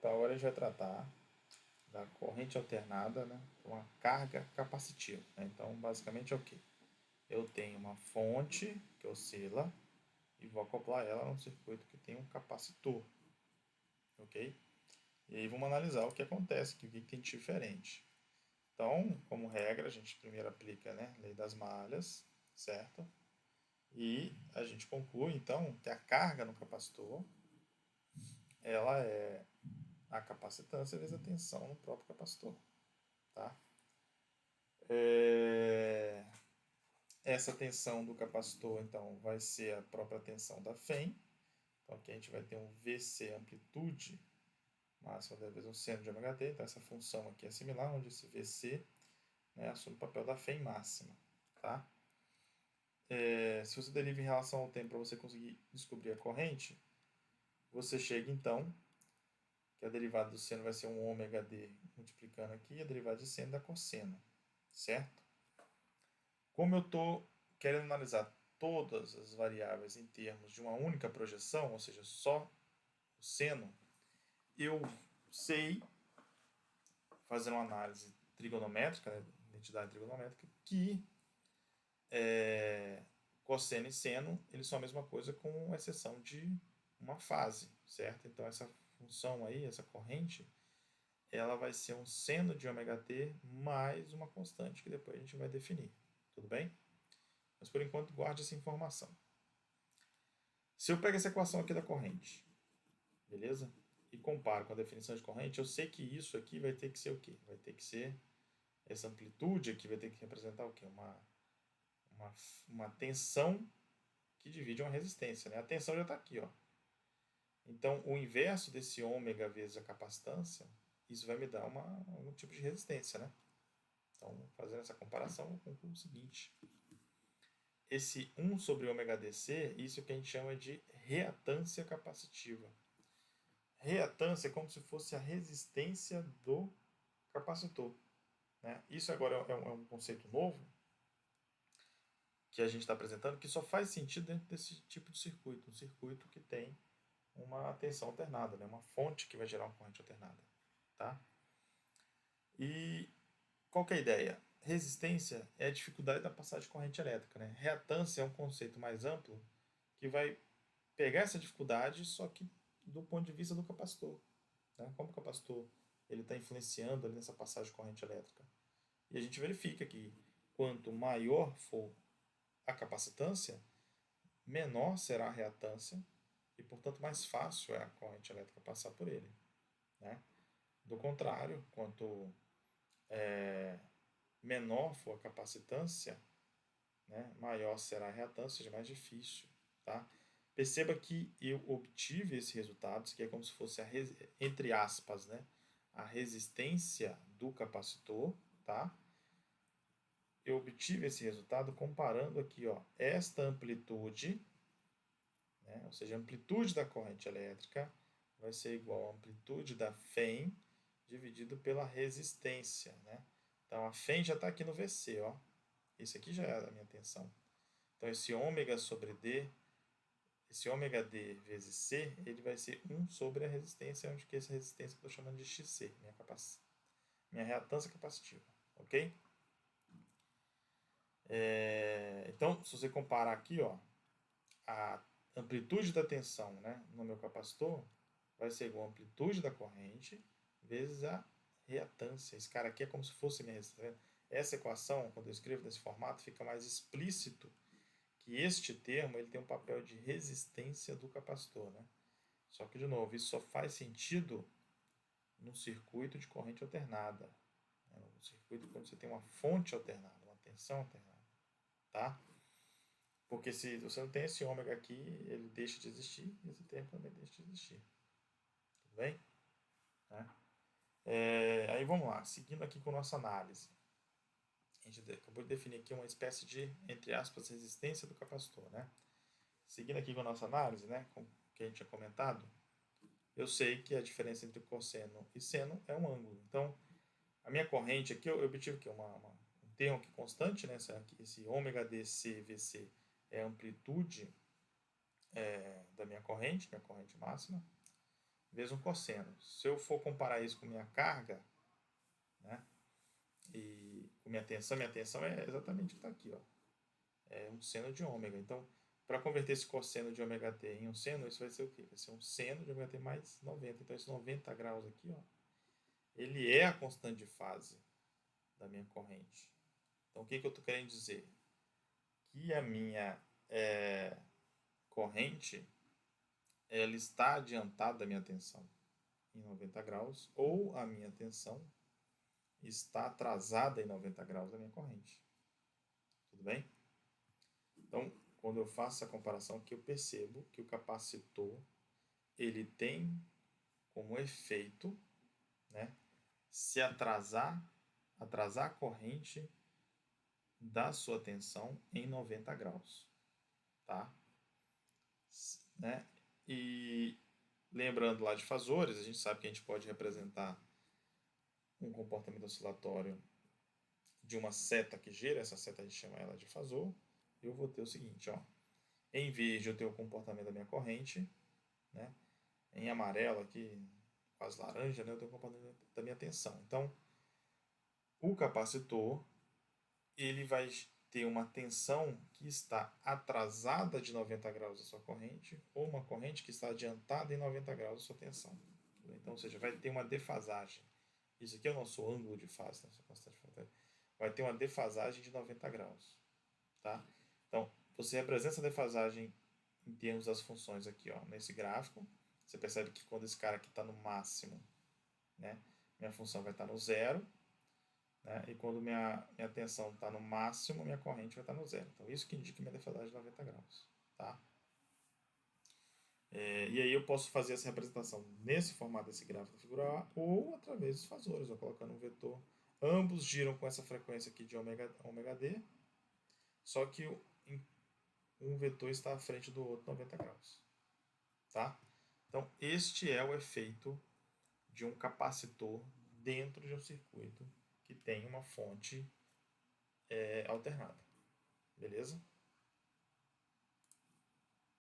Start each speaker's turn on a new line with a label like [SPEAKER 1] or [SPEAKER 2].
[SPEAKER 1] Então agora a gente vai tratar da corrente alternada, né, com uma carga capacitiva, né? Então basicamente é o que? Eu tenho uma fonte que oscila e vou acoplar ela num circuito que tem um capacitor, ok? E aí vamos analisar o que acontece, o que tem de diferente. Então, como regra, a gente primeiro aplica, né, lei das malhas, certo? E a gente conclui então que a carga no capacitor ela é a capacitância vezes a tensão no próprio capacitor, tá? Essa tensão do capacitor então vai ser a própria tensão da FEM. Então aqui a gente vai ter um VC amplitude máxima vezes um seno de ômega t. Então essa função aqui é similar, onde esse VC, né, assume o papel da FEM máxima, tá? Se você deriva em relação ao tempo para você conseguir descobrir a corrente, você chega então que a derivada do seno vai ser um ômega d multiplicando aqui a derivada de seno da cosseno, certo? Como eu estou querendo analisar todas as variáveis em termos de uma única projeção, ou seja, só o seno, eu sei, fazendo uma análise trigonométrica, né, identidade trigonométrica, que cosseno e seno eles são a mesma coisa com exceção de uma fase, certo? Então essa função aí, essa corrente, ela vai ser um seno de ômega t mais uma constante que depois a gente vai definir, tudo bem? Mas por enquanto guarde essa informação. Se eu pego essa equação aqui da corrente, beleza? E comparo com a definição de corrente, eu sei que isso aqui vai ter que ser o quê? Vai ter que ser, essa amplitude aqui vai ter que representar o quê? Uma tensão que divide uma resistência, né? A tensão já está aqui, ó. Então, o inverso desse ômega vezes a capacitância, isso vai me dar algum tipo de resistência, né? Então, fazendo essa comparação, eu concluo o seguinte. Esse 1 sobre ômega dc, isso que a gente chama de reatância capacitiva. Reatância é como se fosse a resistência do capacitor, né? Isso agora é um conceito novo que a gente está apresentando, que só faz sentido dentro desse tipo de circuito, um circuito que tem uma tensão alternada, né? Uma fonte que vai gerar uma corrente alternada, tá? E qual que é a ideia? Resistência é a dificuldade da passagem de corrente elétrica, né? Reatância é um conceito mais amplo que vai pegar essa dificuldade, só que do ponto de vista do capacitor, né? Como o capacitor ele está influenciando ali nessa passagem de corrente elétrica. E a gente verifica que quanto maior for a capacitância, menor será a reatância e, portanto, mais fácil é a corrente elétrica passar por ele, né? Do contrário, quanto menor for a capacitância, né, maior será a reatância, ou seja, mais difícil, tá? Perceba que eu obtive esse resultado, que é como se fosse, entre aspas, né, a resistência do capacitor, tá? Eu obtive esse resultado comparando aqui, ó, esta amplitude, né, ou seja, a amplitude da corrente elétrica vai ser igual à amplitude da FEM dividido pela resistência, né? Então a FEM já está aqui no VC, ó. Isso aqui já é a minha tensão. Então esse ômega sobre D, esse ômega D vezes C, ele vai ser 1 sobre a resistência, onde que essa resistência eu estou chamando de XC, minha reatância capacitiva, ok? Então, se você comparar aqui, ó, a amplitude da tensão, né, no meu capacitor vai ser igual à amplitude da corrente vezes a reatância. Esse cara aqui é como se fosse minha resistência. Essa equação, quando eu escrevo nesse formato, fica mais explícito que este termo ele tem um papel de resistência do capacitor, né? Só que, de novo, isso só faz sentido no circuito de corrente alternada, né? No circuito quando você tem uma fonte alternada, uma tensão alternada, tá? Porque se você não tem esse ômega aqui, ele deixa de existir e esse termo também deixa de existir. Tudo bem? Né? Aí vamos lá, seguindo aqui com a nossa análise. A gente acabou de definir aqui uma espécie de, entre aspas, resistência do capacitor, né? Seguindo aqui com a nossa análise, né, com o que a gente tinha comentado, eu sei que a diferença entre cosseno e seno é um ângulo. Então, a minha corrente aqui, eu obtive que um termo aqui constante, né, esse ômega dCVC é a amplitude da minha corrente máxima, vezes um cosseno. Se eu for comparar isso com minha carga, né, e com minha tensão é exatamente o que está aqui, ó. É um seno de ômega. Então, para converter esse cosseno de ômega t em um seno, isso vai ser o quê? Vai ser um seno de ômega t mais 90. Então, esse 90 graus aqui, ó, ele é a constante de fase da minha corrente. Então, o que eu estou querendo dizer? Que a minha corrente, ela está adiantada da minha tensão em 90 graus, ou a minha tensão está atrasada em 90 graus da minha corrente. Tudo bem? Então, quando eu faço essa comparação aqui, eu percebo que o capacitor, ele tem como efeito, né, se atrasar a corrente da sua tensão em 90 graus, tá? Né? E lembrando lá de fasores, a gente sabe que a gente pode representar um comportamento oscilatório de uma seta que gira, essa seta a gente chama ela de fasor. Eu vou ter o seguinte, ó, em vez de eu ter o comportamento da minha corrente, né, em amarelo aqui, quase laranja, né, eu tenho o comportamento da minha tensão. Então, o capacitor, ele vai ter uma tensão que está atrasada de 90 graus da sua corrente, ou uma corrente que está adiantada em 90 graus da sua tensão. Então, ou seja, vai ter uma defasagem. Isso aqui é o nosso ângulo de fase, nossa constante de fase. Vai ter uma defasagem de 90 graus. Tá? Então, você representa essa defasagem em termos das funções aqui, ó, nesse gráfico. Você percebe que quando esse cara aqui está no máximo, né, minha função vai estar no zero, né, e quando minha tensão está no máximo, minha corrente vai estar no zero. Então, isso que indica minha defasagem de 90 graus. Tá? E aí eu posso fazer essa representação nesse formato desse gráfico da figura A ou através dos fasores, ou colocando um vetor. Ambos giram com essa frequência aqui de ômega d, só que um vetor está à frente do outro 90 graus. Tá? Então, este é o efeito de um capacitor dentro de um circuito que tem uma fonte alternada. Beleza?